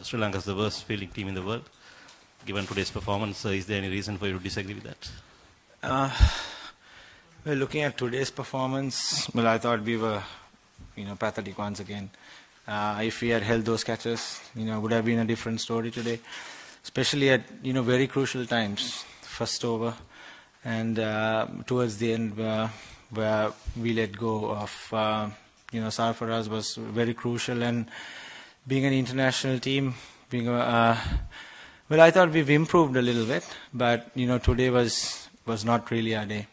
Sri Lanka is the worst fielding team in the world. Given today's performance, is there any reason for you to disagree with that? Well, looking at today's performance, well, I thought we were, pathetic once again. If we had held those catches, would have been a different story today. Especially at, very crucial times. First over, and towards the end, where we let go of, Sarfaraz was very crucial. And being an international team, well, I thought we've improved a little bit, but today was not really our day.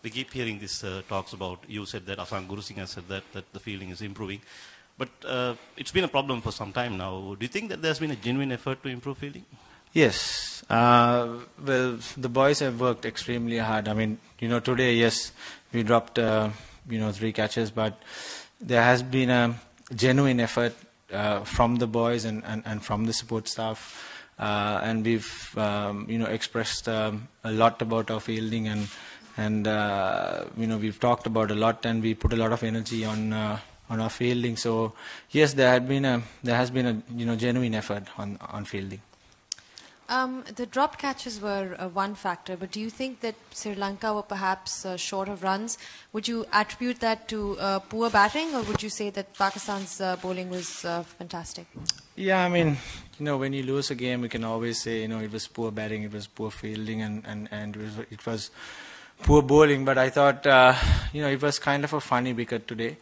We keep hearing these talks about, you said that, Afan Gurusingh said that the fielding is improving. But it's been a problem for some time now. Do you think that there's been a genuine effort to improve fielding? Yes. Well, the boys have worked extremely hard. I mean, today, yes, we dropped, 3 catches, but there has been a genuine effort from the boys and from the support staff. And we've, expressed a lot about our fielding, and we've talked about a lot, and we put a lot of energy on our fielding. So yes, there has been a genuine effort on fielding. The dropped catches were one factor, but do you think that Sri Lanka were perhaps short of runs? Would you attribute that to poor batting, or would you say that Pakistan's bowling was fantastic? Yeah, I mean, when you lose a game, you can always say, it was poor batting, it was poor fielding, and it was poor bowling. But I thought, it was kind of a funny wicket today.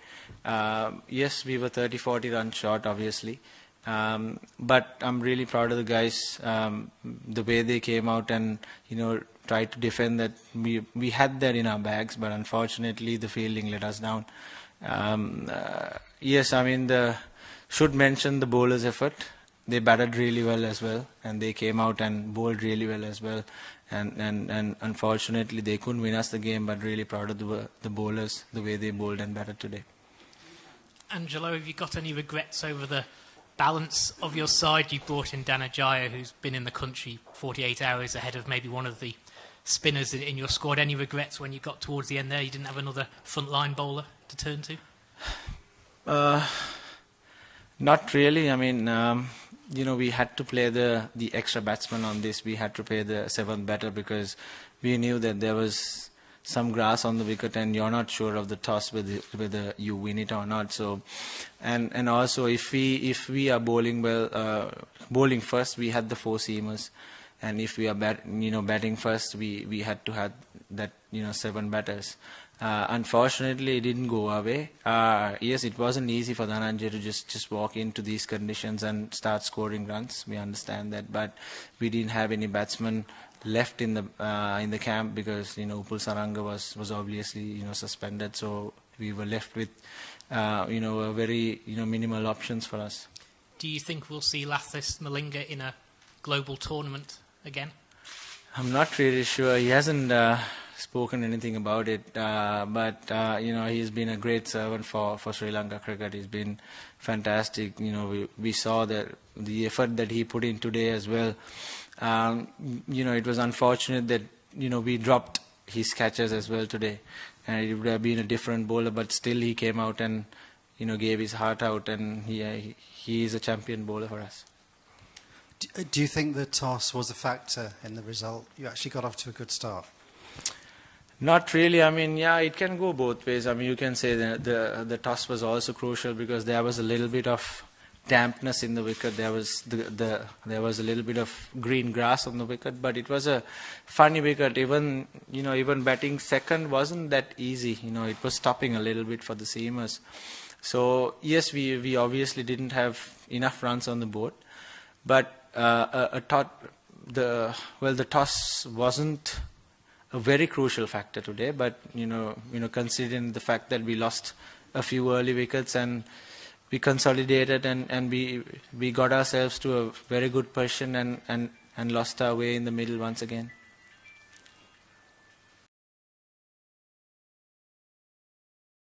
Yes, we were 30-40 runs short, obviously. But I'm really proud of the guys, the way they came out and, tried to defend that. We had that in our bags, but unfortunately the fielding let us down. Yes, I mean, should mention the bowlers' effort. They batted really well as well, and they came out and bowled really well as well. And unfortunately they couldn't win us the game, but really proud of the bowlers, the way they bowled and batted today. Angelo, have you got any regrets over the balance of your side? You brought in Dhananjaya, who's been in the country 48 hours ahead of maybe one of the spinners in your squad. Any regrets when you got towards the end there? You didn't have another frontline bowler to turn to? Not really. I mean, we had to play the extra batsman on this. We had to play the 7th batter because we knew that there was some grass on the wicket, and you're not sure of the toss whether you win it or not. So, and also if we are bowling well, bowling first, we had the 4 seamers, and if we are batting first, we had to have that 7 batters. Unfortunately, it didn't go our way. Yes, it wasn't easy for Dhananjaya to just walk into these conditions and start scoring runs. We understand that, but we didn't have any batsmen left in the camp because Upul Saranga was obviously suspended, so we were left with a very minimal options for us. Do you think we'll see Lathis Malinga in a global tournament again? I'm not really sure. He hasn't spoken anything about it, but he's been a great servant for Sri Lanka cricket. He's been fantastic. We saw that the effort that he put in today as well. It was unfortunate that we dropped his catches as well today, and it would have been a different bowler, but still he came out and gave his heart out, and he is a champion bowler for us. Do you think the toss was a factor in the result? You actually got off to a good start. Not really. I mean, yeah, it can go both ways. I mean, you can say that the toss was also crucial because there was a little bit of dampness in the wicket. There was there was a little bit of green grass on the wicket, but it was a funny wicket. Even batting second wasn't that easy. It was stopping a little bit for the seamers. So yes, we obviously didn't have enough runs on the board, but the toss wasn't a very crucial factor today. But considering the fact that we lost a few early wickets and we consolidated and we got ourselves to a very good position and lost our way in the middle once again.